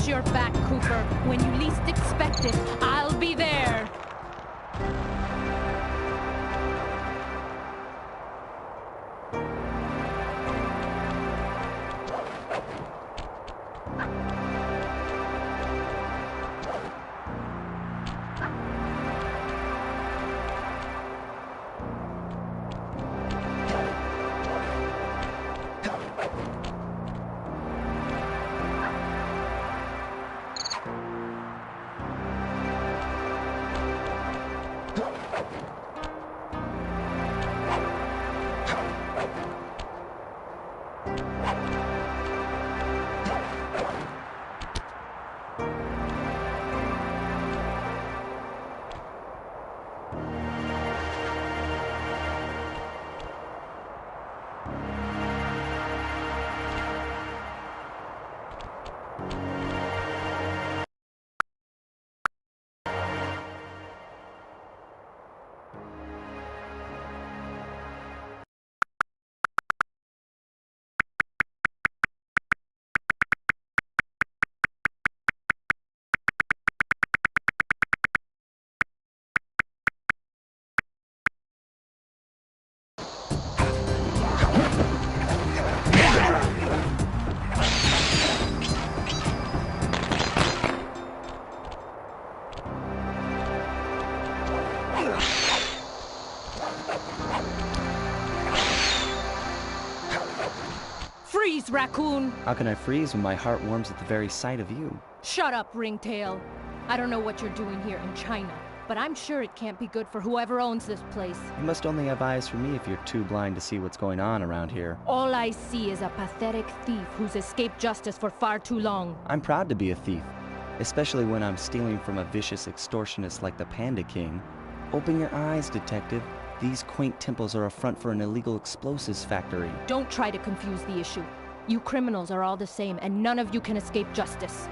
Watch your back, Cooper. When you least expect it, I'll be there. Freeze, raccoon! How can I freeze when my heart warms at the very sight of you? Shut up, Ringtail. I don't know what you're doing here in China, but I'm sure it can't be good for whoever owns this place. You must only have eyes for me if you're too blind to see what's going on around here. All I see is a pathetic thief who's escaped justice for far too long. I'm proud to be a thief, especially when I'm stealing from a vicious extortionist like the Panda King. Open your eyes, detective. These quaint temples are a front for an illegal explosives factory. Don't try to confuse the issue. You criminals are all the same, and none of you can escape justice.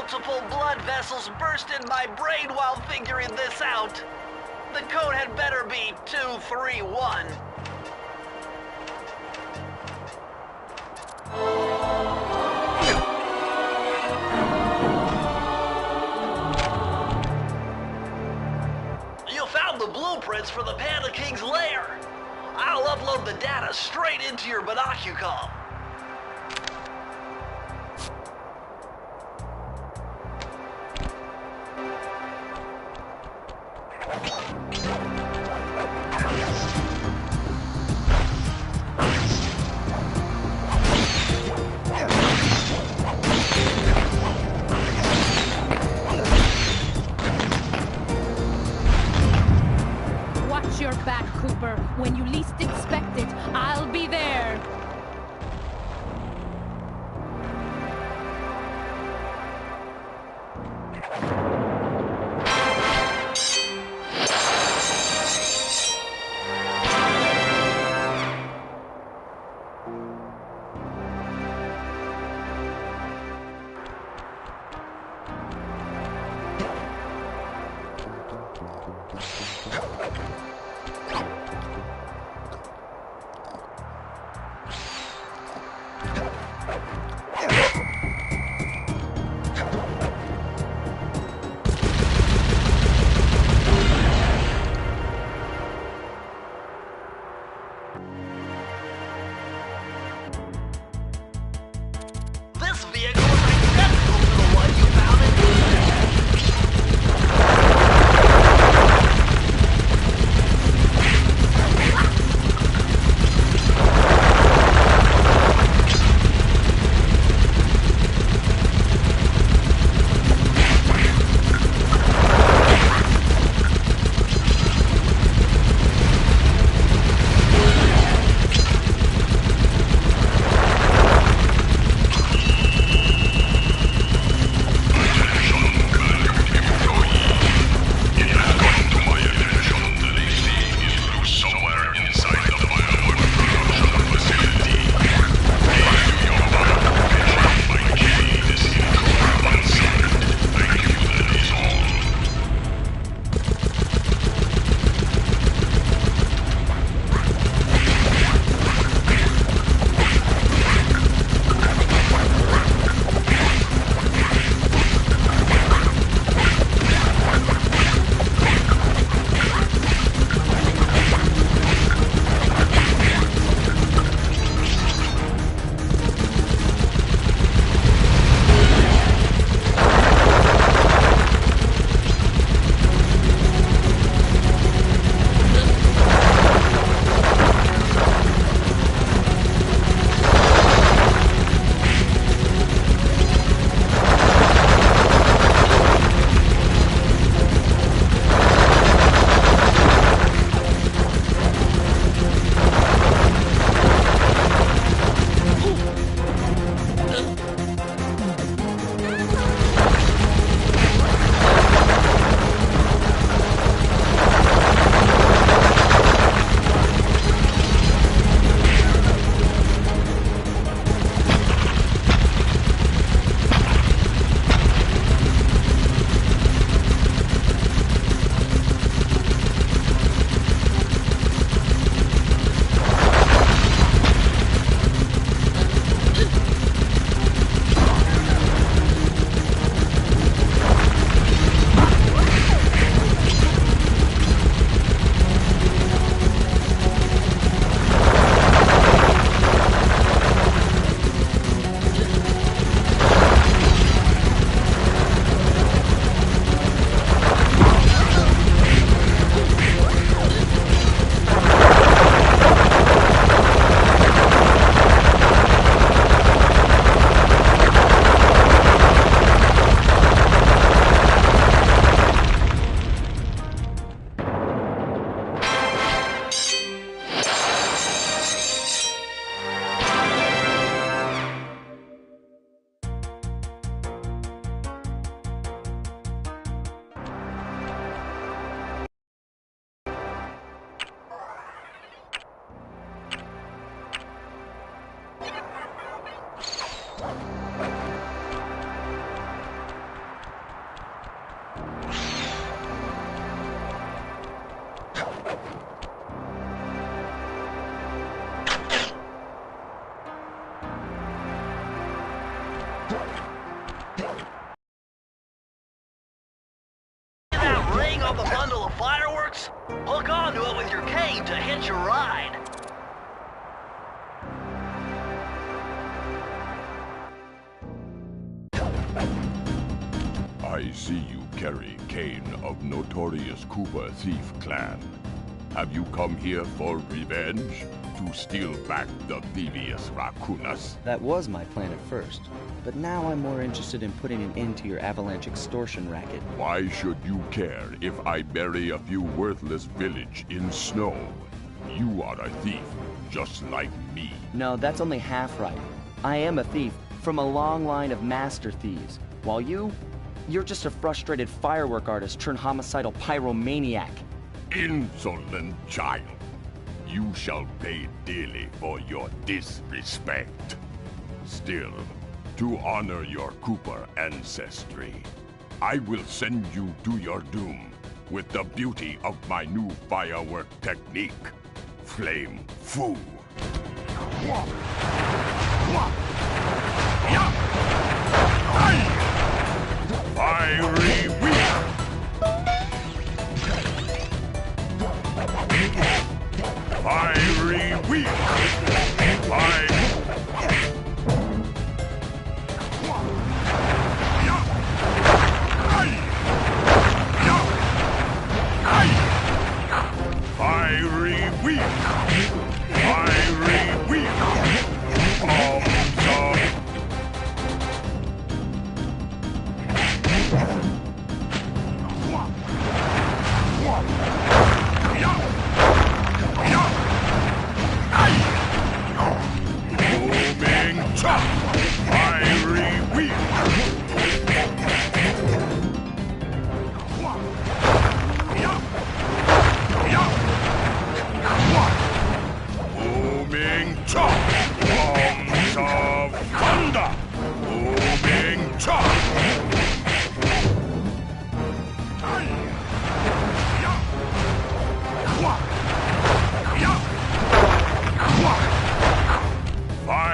Multiple blood vessels burst in my brain while figuring this out. The code had better be 231. You found the blueprints for the Panda King's lair. I'll upload the data straight into your Binocucom. Watch your back, Cooper. When you least expect it, I'll be there. This vehicle is identical to the one you found in box. Hook onto it with your cane to hitch a ride. I see you carry Kane of notorious Cooper Thief clan. Have you come here for revenge? To steal back the Thievius Raccoonus? That was my plan at first, but now I'm more interested in putting an end to your Avalanche extortion racket. Why should you care if I bury a few worthless village in snow? You are a thief, just like me. No, that's only half right. I am a thief from a long line of master thieves, while you're just a frustrated firework artist turned homicidal pyromaniac. Insolent child. You shall pay dearly for your disrespect. Still, to honor your Cooper ancestry, I will send you to your doom with the beauty of my new firework technique, Flame Fu. Fiery Wheel! Fiery Wheel! Fiery Wheel! Fiery Wheel!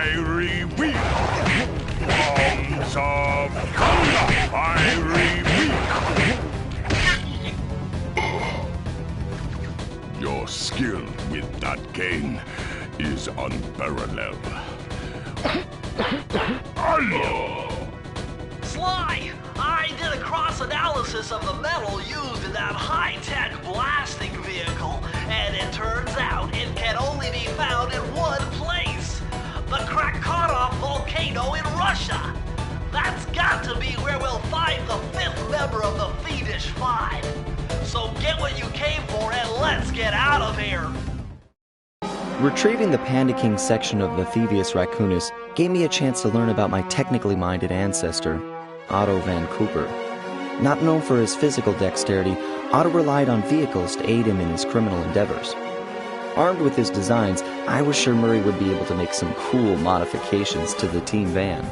Fiery Wheel! Bombs of thunder! Fiery Wheel! Your skill with that cane is unparalleled. Sly! I did a cross-analysis of the metal used in that high-tech blasting vehicle, and it turns out it can only be found in one place. The Krakatoa volcano in Russia. That's got to be where we'll find the fifth member of the Fiendish Five. So get what you came for and let's get out of here. Retrieving the Panda King section of the Thievius Raccoonus gave me a chance to learn about my technically minded ancestor, Otto Van Cooper. Not known for his physical dexterity, Otto relied on vehicles to aid him in his criminal endeavors. Armed with his designs, I was sure Murray would be able to make some cool modifications to the team van.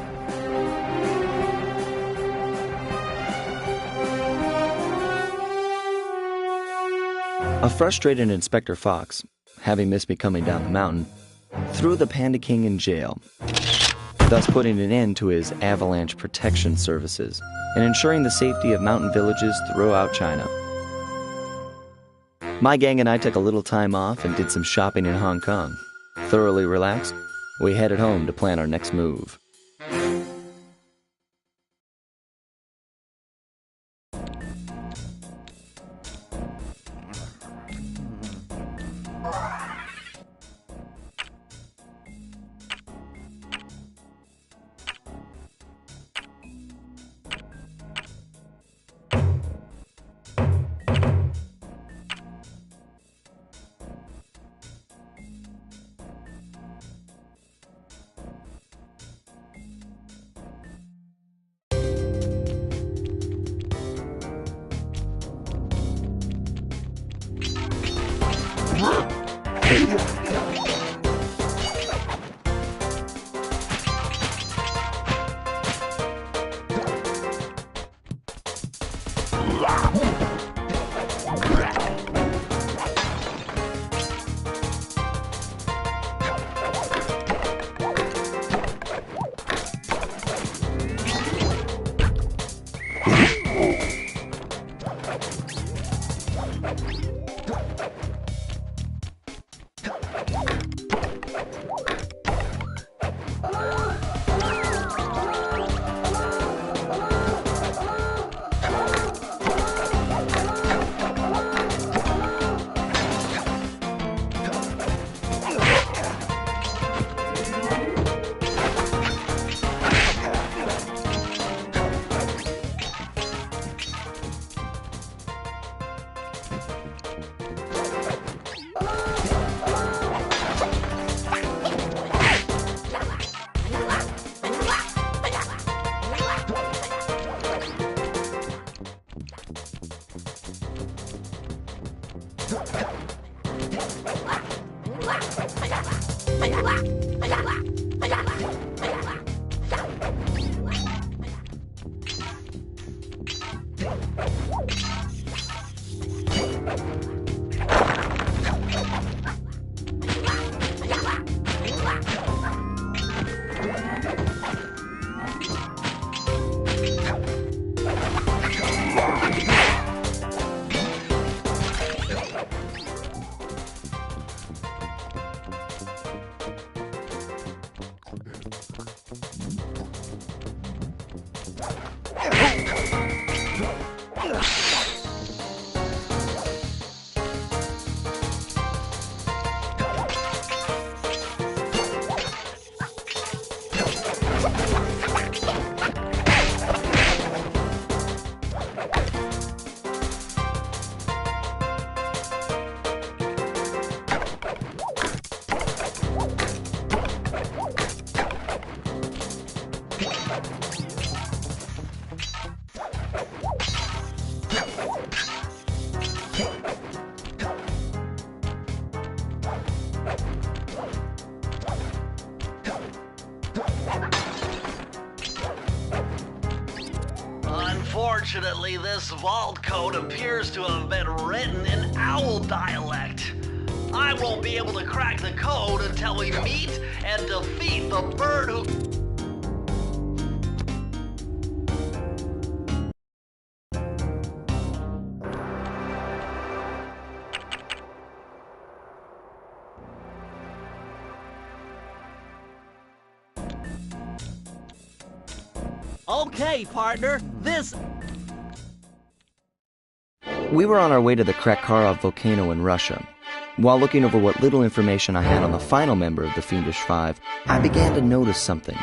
A frustrated Inspector Fox, having missed me coming down the mountain, threw the Panda King in jail, thus putting an end to his avalanche protection services and ensuring the safety of mountain villages throughout China. My gang and I took a little time off and did some shopping in Hong Kong. Thoroughly relaxed, we headed home to plan our next move. Unfortunately, this vault code appears to have been written in owl dialect. I won't be able to crack the code until we meet and defeat the bird who... Okay, partner, this... We were on our way to the Krakkarov volcano in Russia. While looking over what little information I had on the final member of the Fiendish Five, I began to notice something.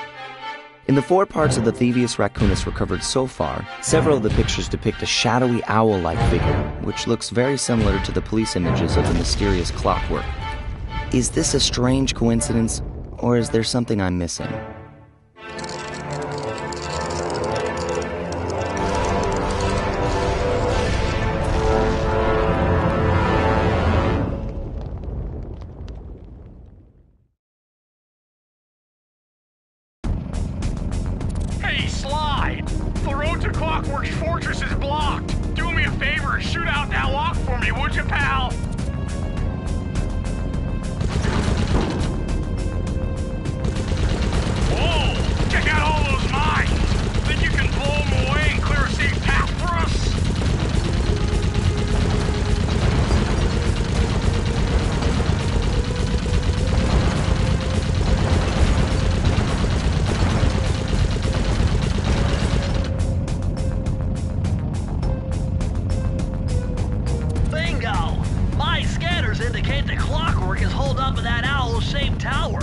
In the 4 parts of the Thievius Raccoonus recovered so far, several of the pictures depict a shadowy owl-like figure, which looks very similar to the police images of the mysterious clockwork. Is this a strange coincidence, or is there something I'm missing? Hey, Sly! The road to Clockwork's fortress is blocked! Do me a favor and shoot out that lock for me, would you, pal? Whoa! Check out all those mines! Think you can blow them away and clear a safe path for us? Indicate the Clockwork is holed up in that owl-shaped tower.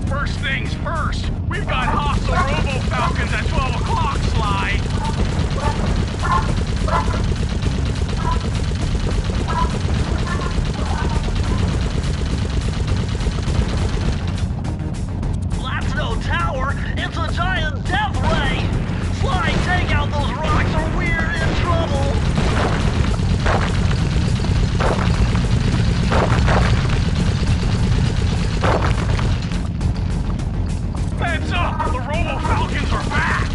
First things first, we've got hostile Robo-Falcons at 12 o'clock, Sly. That's no tower, it's a giant death ray. Sly, take out those rocks or we're in trouble. Heads up! The Robo-Falcons are back!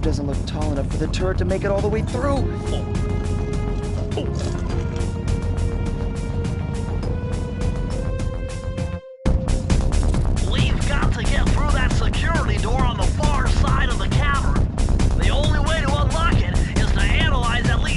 Doesn't look tall enough for the turret to make it all the way through. We've got to get through that security door on the far side of the cavern. The only way to unlock it is to analyze at least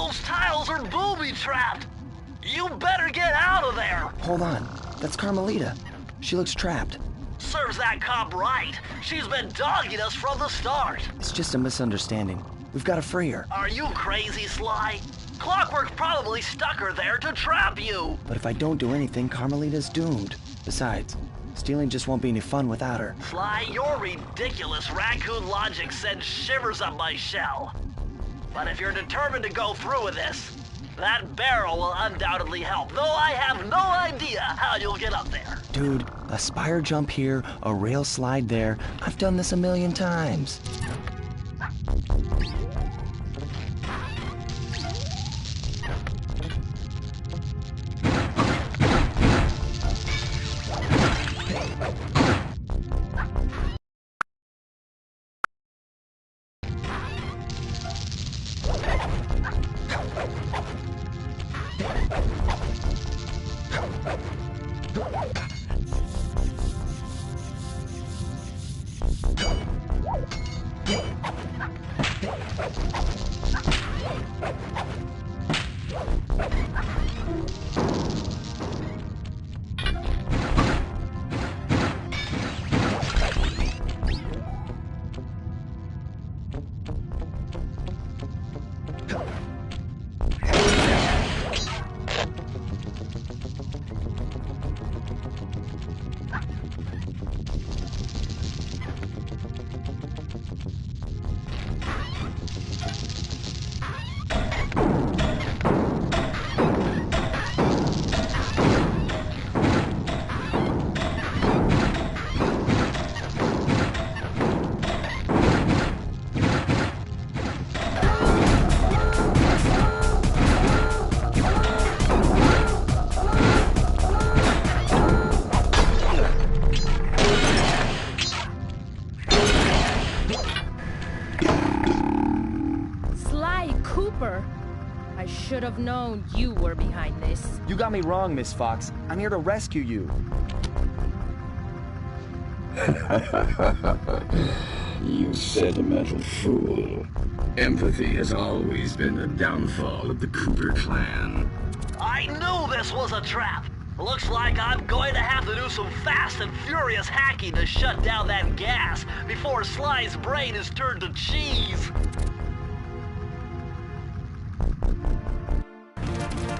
Those tiles are booby-trapped! You better get out of there! Hold on. That's Carmelita. She looks trapped. Serves that cop right. She's been dogging us from the start. It's just a misunderstanding. We've got to free her. Are you crazy, Sly? Clockwork probably stuck her there to trap you. But if I don't do anything, Carmelita's doomed. Besides, stealing just won't be any fun without her. Sly, your ridiculous raccoon logic sends shivers up my shell. But if you're determined to go through with this, that barrel will undoubtedly help, though I have no idea how you'll get up there. Dude, a spire jump here, a rail slide there. I've done this a million times. I should have known you were behind this. You got me wrong, Miss Fox. I'm here to rescue you. You sentimental fool. Empathy has always been the downfall of the Cooper clan. I knew this was a trap. Looks like I'm going to have to do some fast and furious hacking to shut down that gas before Sly's brain is turned to cheese.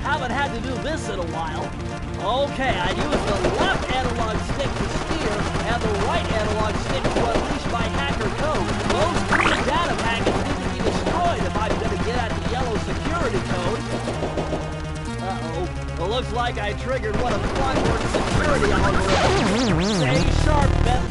Haven't had to do this in a while. Okay, I used the left analog stick to steer and the right analog stick to unleash my hacker code. Those three data packets need to be destroyed if I'm going to get at the yellow security code. Uh-oh. Well, looks like I triggered one of Clockwork's security algorithms. Stay sharp, Beth.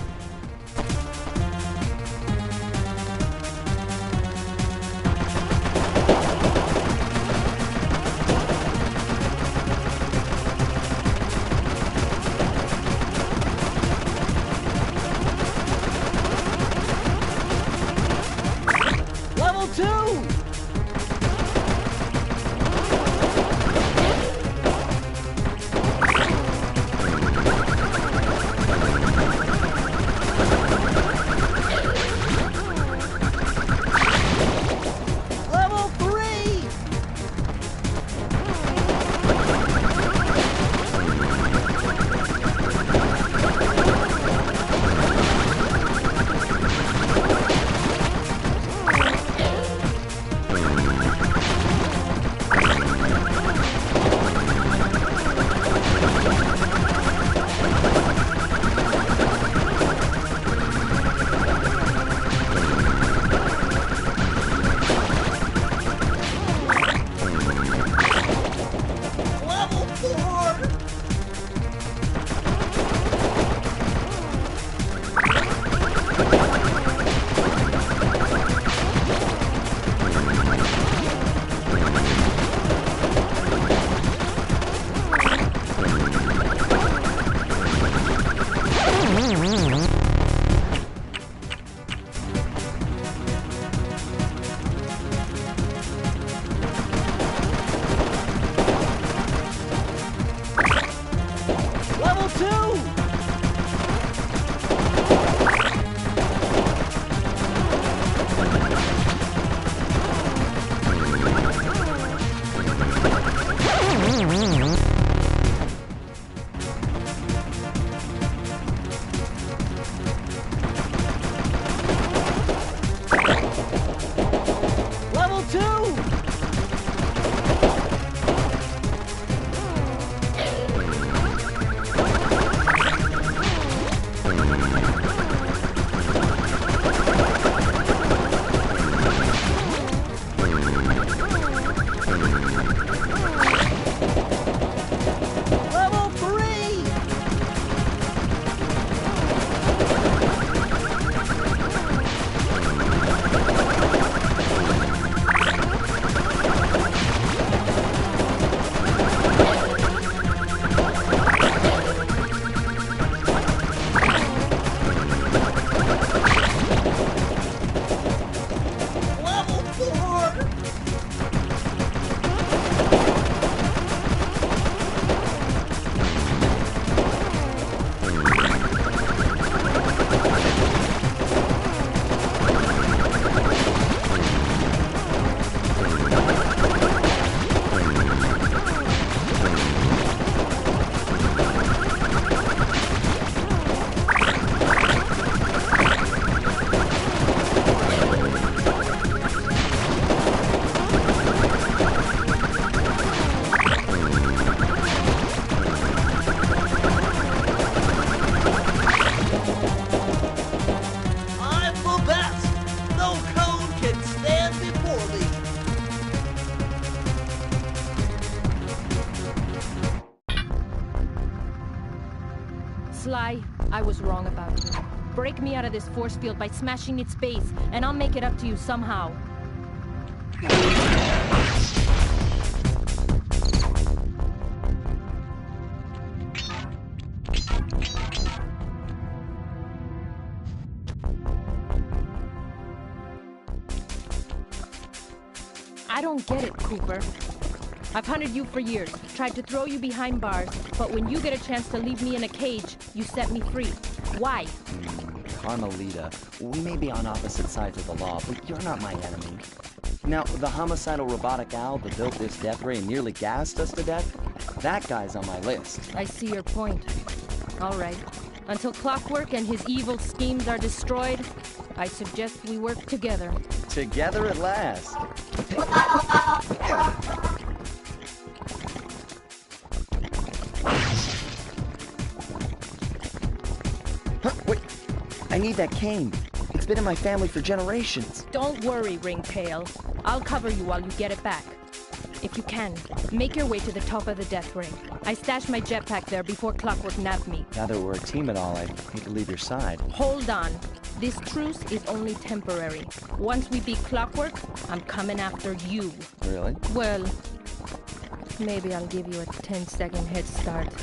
Level 3! Level 4! I'm the best! No cone can stand before me! Sly, I was wrong about you. Break me out of this force field by smashing its base, and I'll make it up to you somehow. I don't get it, Cooper. I've hunted you for years, tried to throw you behind bars, but when you get a chance to leave me in a cage, you set me free. Why? Carmelita, we may be on opposite sides of the law, but you're not my enemy. Now, the homicidal robotic owl that built this death ray and nearly gassed us to death, that guy's on my list. I see your point. All right. Until Clockwork and his evil schemes are destroyed, I suggest we work together. Together at last. Huh, wait. I need that cane. It's been in my family for generations. Don't worry, Ringtail. I'll cover you while you get it back. If you can, make your way to the top of the death ray. I stashed my jetpack there before Clockwork nabbed me. Now that we're a team at all, I hate to leave your side. Hold on. This truce is only temporary. Once we beat Clockwork, I'm coming after you. Really? Well, maybe I'll give you a 10-second head start.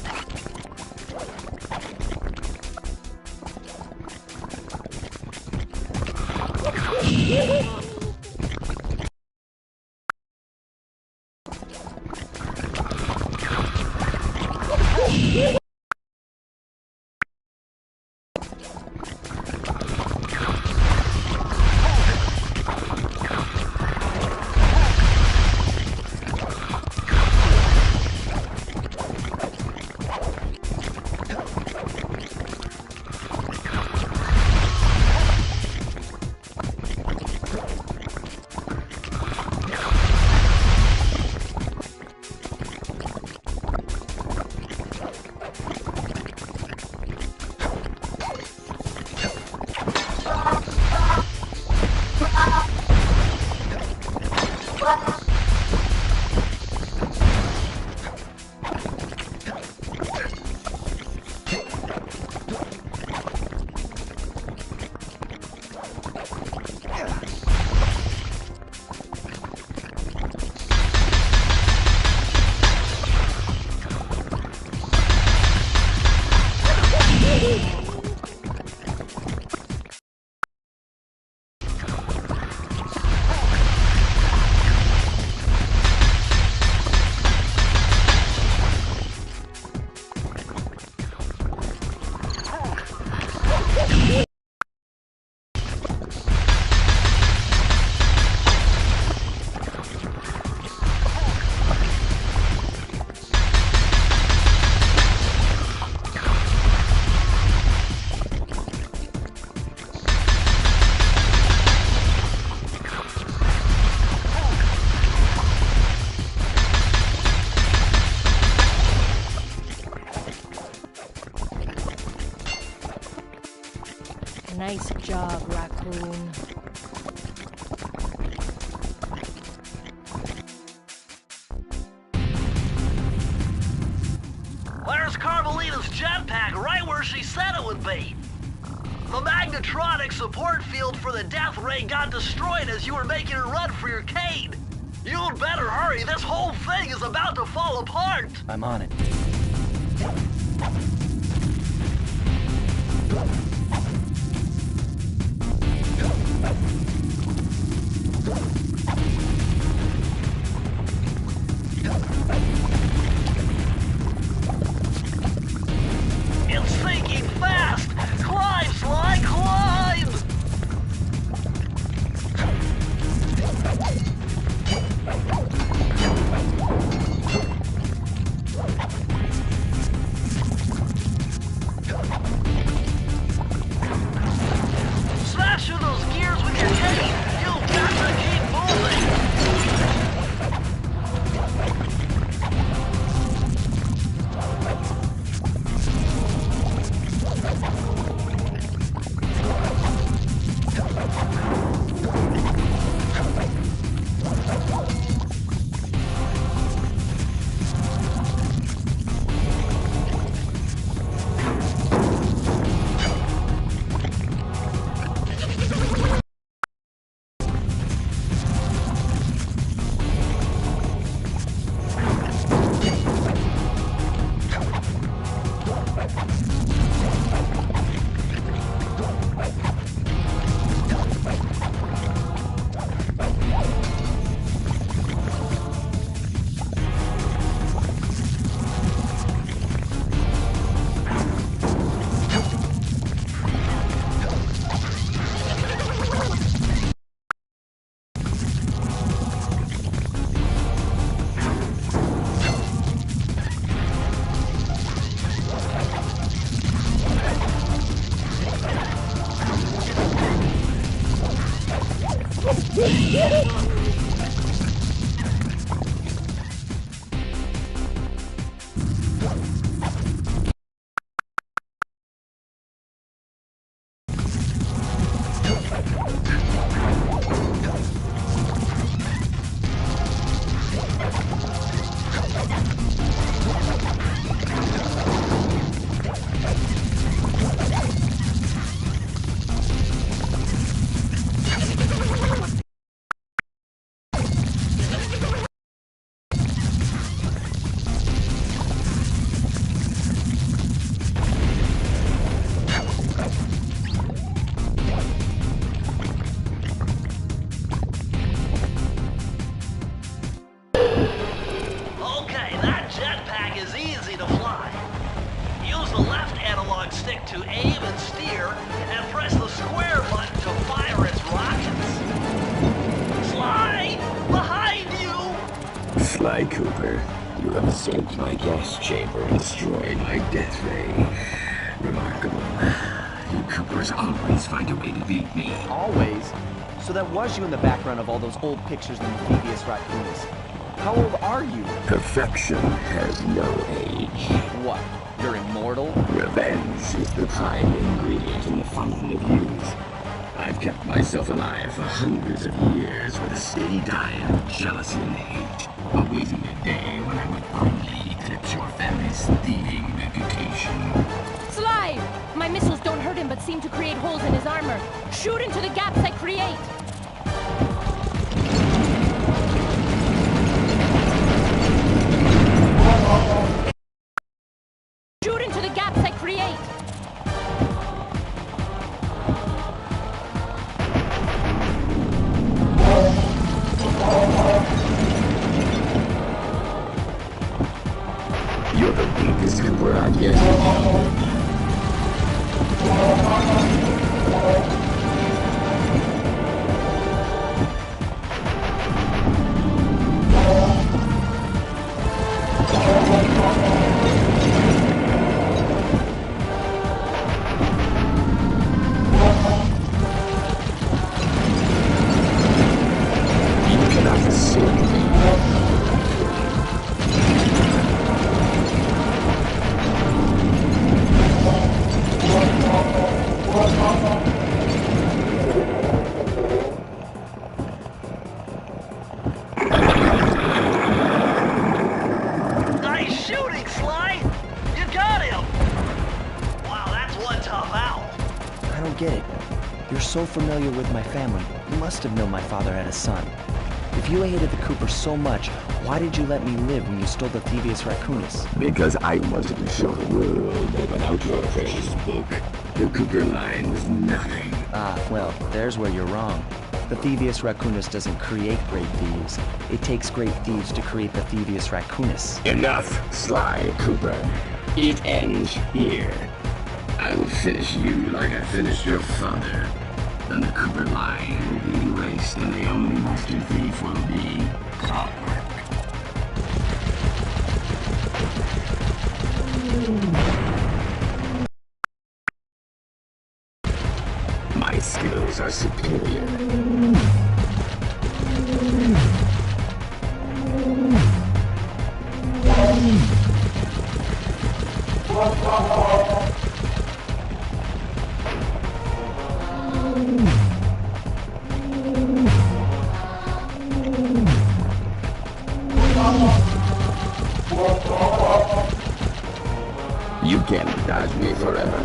Nice job, Raccoon. There's Carmelita's jetpack right where she said it would be. The magnetronic support field for the death ray got destroyed as you were making a run for your Cade. You'd better hurry, this whole thing is about to fall apart. I'm on it. It's sinking fast! Climb, Sly, climb! Smash through those gears with your cane! You've got to keep moving! to aim and steer, and press the square button to fire its rockets. Sly! Behind you! Sly Cooper, you have escaped my gas chamber and destroyed my death ray. Remarkable. You Coopers always find a way to beat me. Always? So that was you in the background of all those old pictures in the Phoebus Raccoonus. How old are you? Perfection has no age. What? You're immortal? Revenge is the prime ingredient in the fountain of youth. I've kept myself alive for hundreds of years with a steady diet of jealousy and hate, awaiting the day when I would finally eclipse your family's thieving reputation. Sly! My missiles don't hurt him but seem to create holes in his armor. Shoot into the gaps I create! Shoot into the gaps I create! You're the weakest Cooper I've yet encountered. You cannot save me. don't get it. You're so familiar with my family, you must have known my father had a son. If you hated the Cooper so much, why did you let me live when you stole the Thievius Raccoonus? Because I wanted to show the world that without your precious book, the Cooper line was nothing. Ah, well, there's where you're wrong. The Thievius Raccoonus doesn't create great thieves. It takes great thieves to create the Thievius Raccoonus. Enough, Sly Cooper. It ends here. I will finish you like I finished your father. Then the Cooper line will be erased, and the only master thief will be Clockwork. My skills are superior. You can't dodge me forever.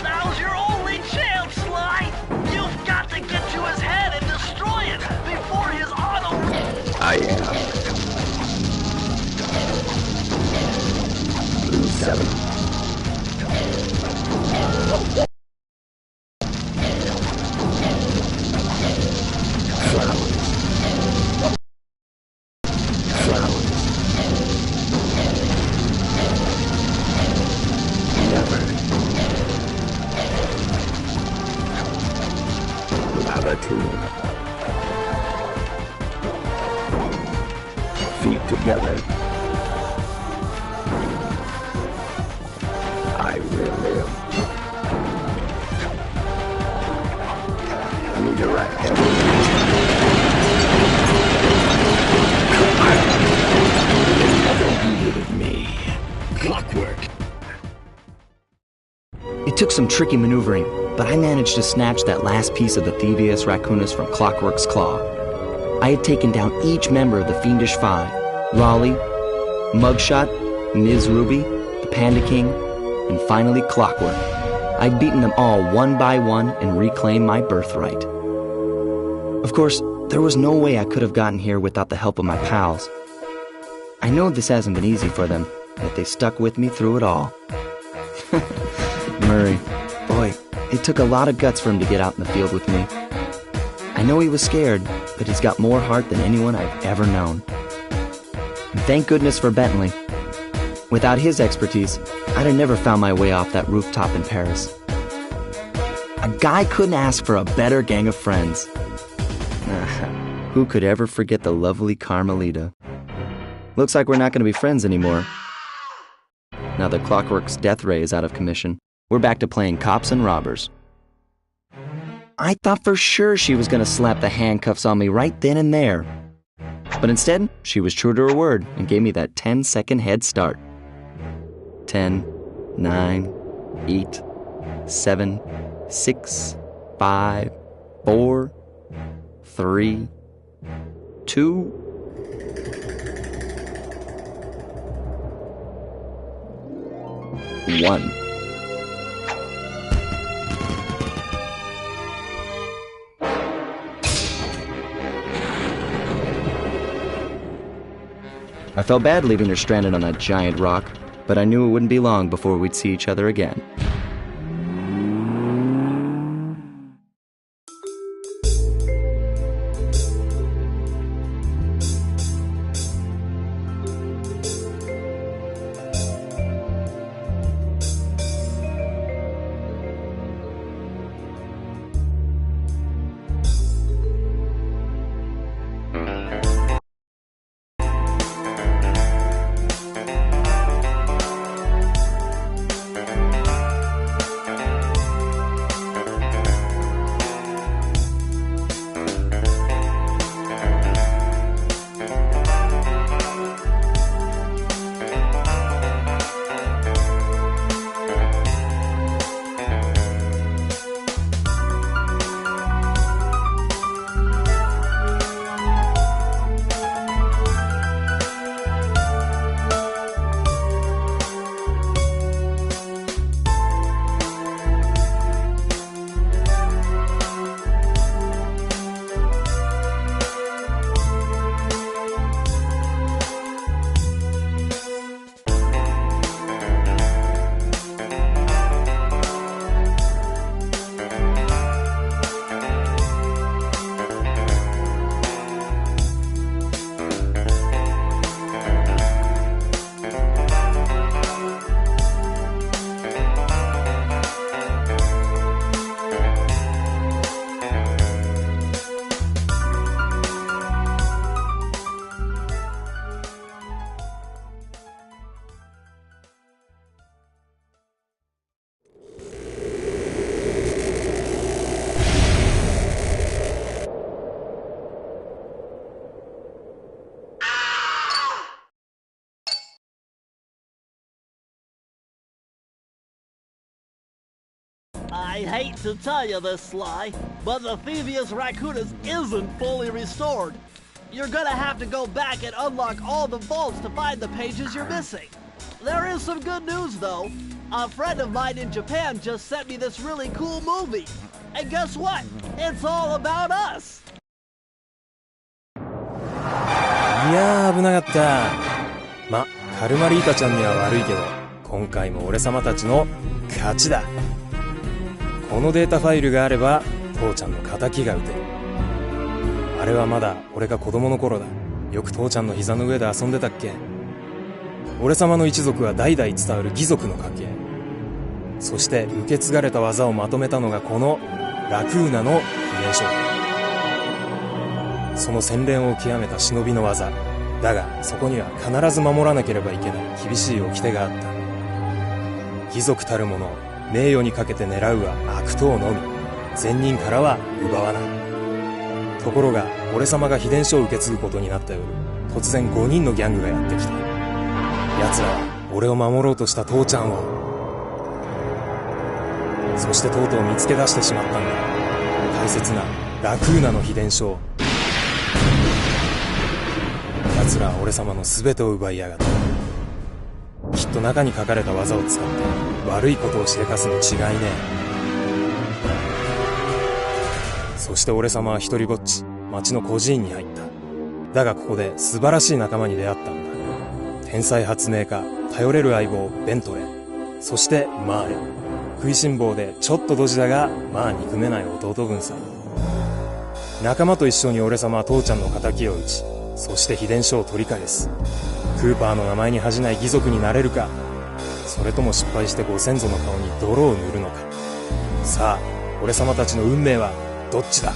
Now's your only chance, Sly! You've got to get to his head and destroy it before his auto... I am. Blue 7. Flowers. Flowers. Never. Lava tomb. Feet together. I will live. Redirect. Never with me. Clockwork. It took some tricky maneuvering, but I managed to snatch that last piece of the Thievius Raccoonus from Clockwork's claw. I had taken down each member of the Fiendish Five: Raleigh, Mugshot, Ms. Ruby, the Panda King, and finally Clockwork. I'd beaten them all one by one and reclaimed my birthright. Of course, there was no way I could have gotten here without the help of my pals. I know this hasn't been easy for them, yet they stuck with me through it all. Murray, boy, it took a lot of guts for him to get out in the field with me. I know he was scared, but he's got more heart than anyone I've ever known. And thank goodness for Bentley. Without his expertise, I'd have never found my way off that rooftop in Paris. A guy couldn't ask for a better gang of friends. Who could ever forget the lovely Carmelita? Looks like we're not going to be friends anymore. Now that Clockwork's death ray is out of commission, we're back to playing cops and robbers. I thought for sure she was going to slap the handcuffs on me right then and there. But instead, she was true to her word and gave me that 10-second head start. 10, 9, 8, 7, 6, 5, 4, 3, 2, 1. I felt bad leaving her stranded on that giant rock, but I knew it wouldn't be long before we'd see each other again. I hate to tell you this, Sly, but the Thievius Raccoonus isn't fully restored. You're gonna have to go back and unlock all the vaults to find the pages you're missing. There is some good news, though. A friend of mine in Japan just sent me this really cool movie. And guess what? It's all about us! いやー危なかった。ま、カルマリータちゃんには悪いけど、今回も俺様たちの勝ちだ。このデータファイルがあれば父ちゃんの仇が撃てる。あれはまだ俺が子供の頃だ。よく父ちゃんの膝の上で遊んでたっけ。俺様の一族は代々伝わる義族の家系。そして受け継がれた技をまとめたのがこのラクーナの秘伝書。その洗練を極めた忍びの技だが、そこには必ず守らなければいけない厳しい掟があった。義族たる者、名誉にかけて狙うは悪党のみ、善人からは奪わない。ところが俺様が秘伝書を受け継ぐことになった夜、突然5人のギャングがやってきた。奴らは俺を守ろうとした父ちゃんを、そしてとうとう見つけ出してしまったんだ。大切なラクーナの秘伝書を。奴らは俺様の全てを奪いやがった。きっと中に書かれた技を使って悪いことをしでかすに違いねえ。そして俺様は一人ぼっち町の孤児院に入った。だがここで素晴らしい仲間に出会ったんだ。天才発明家、頼れる相棒ベントレー、そしてマーレ。食いしん坊でちょっとドジだがまあ憎めない弟分さ。仲間と一緒に俺様は父ちゃんの仇を討ち、そして秘伝書を取り返す。クーパーの名前に恥じない義族になれるか、それとも失敗してご先祖の顔に泥を塗るのか。さあ俺様たちの運命はどっちだ。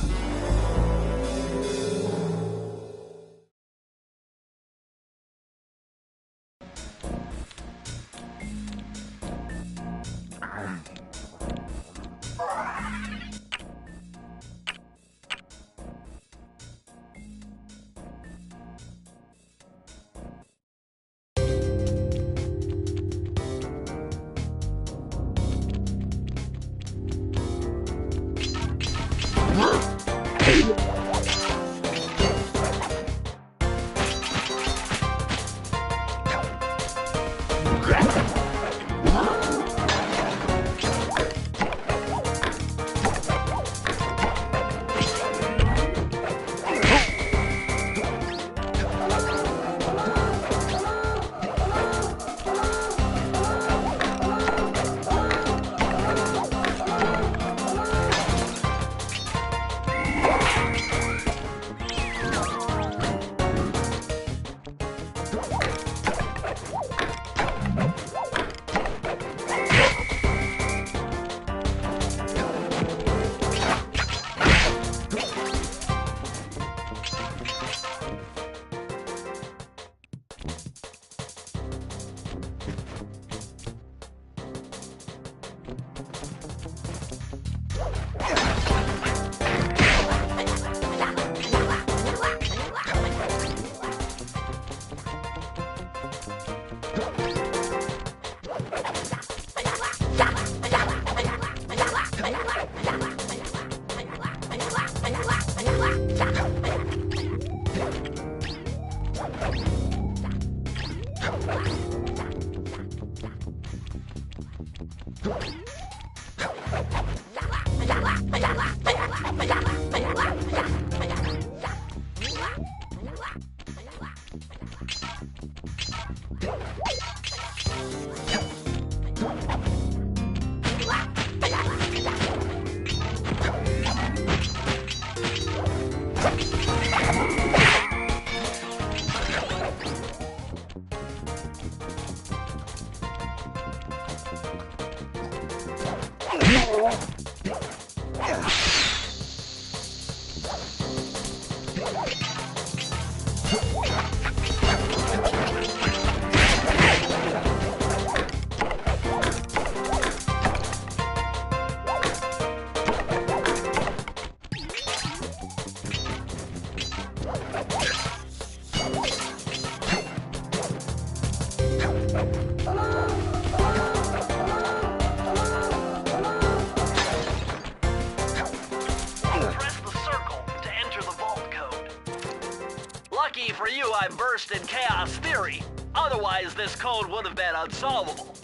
versed in chaos theory. Otherwise, this code would have been unsolvable.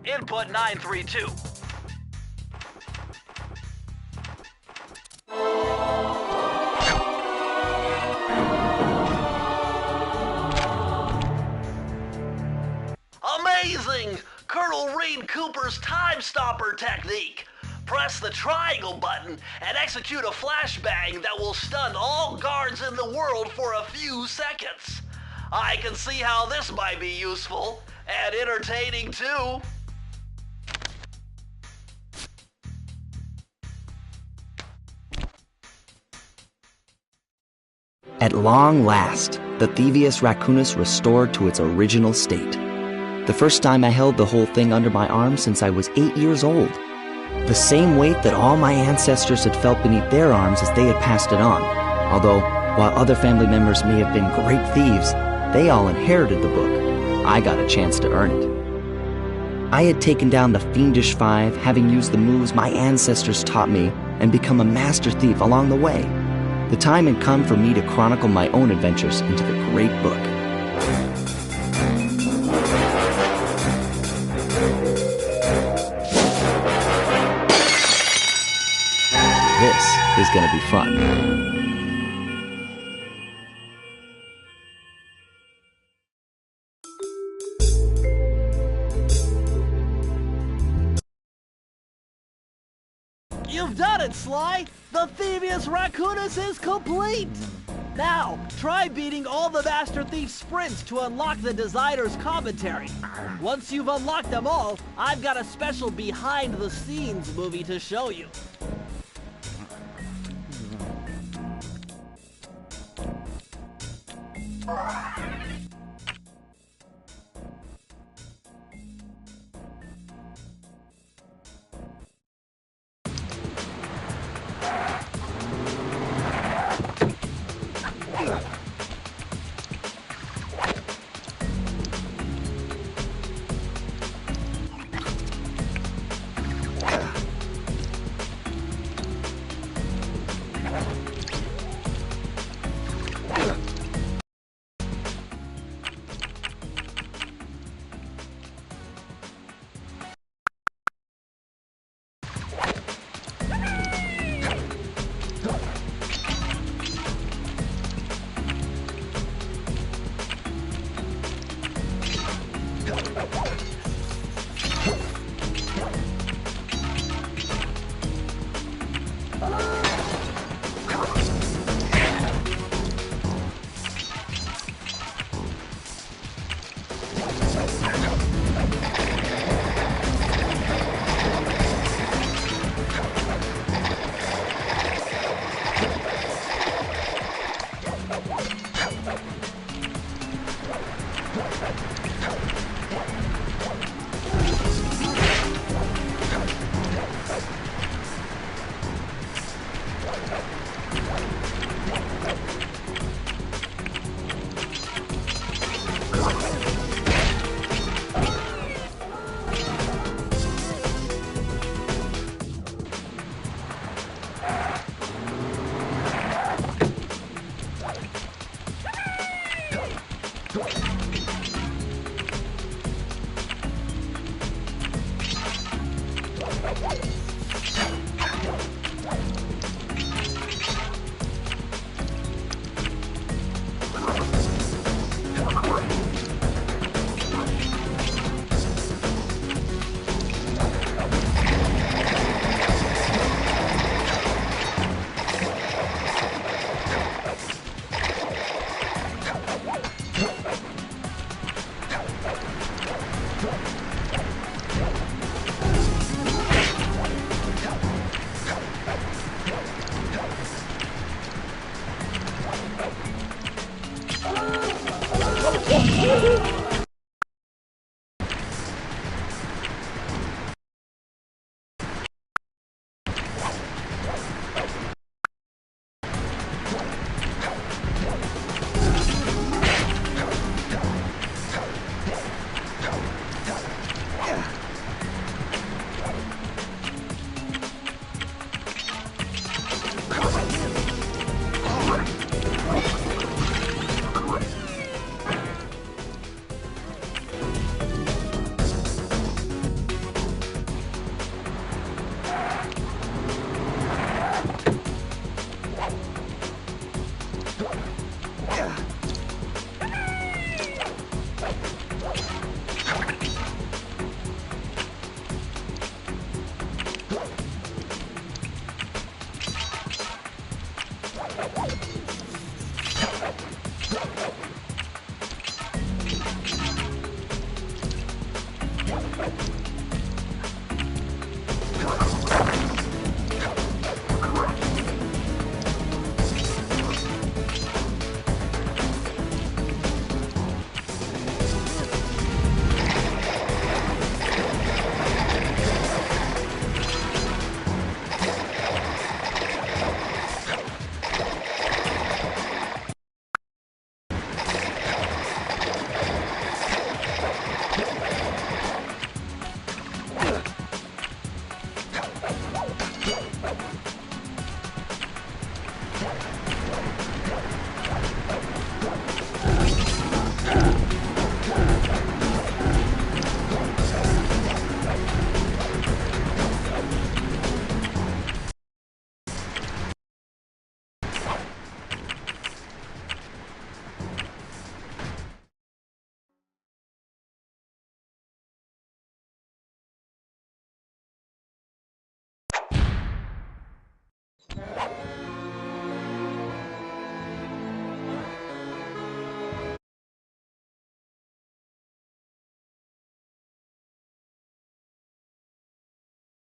Input 932. Amazing! Colonel Reed Cooper's Time Stopper technique. Press the triangle button and execute a flashbang that will stun all guards in the world for a few seconds. I can see how this might be useful and entertaining too. At long last, the Thievius Raccoonus restored to its original state. The first time I held the whole thing under my arm since I was 8 years old. The same weight that all my ancestors had felt beneath their arms as they had passed it on. Although, while other family members may have been great thieves, they all inherited the book. I got a chance to earn it. I had taken down the Fiendish Five, having used the moves my ancestors taught me, and become a master thief along the way. The time had come for me to chronicle my own adventures into the great book. This is gonna be fun. You've done it, Sly! The Thievius Raccoonus is complete! Now, try beating all the Master Thief sprints to unlock the designer's commentary. Once you've unlocked them all, I've got a special behind-the-scenes movie to show you.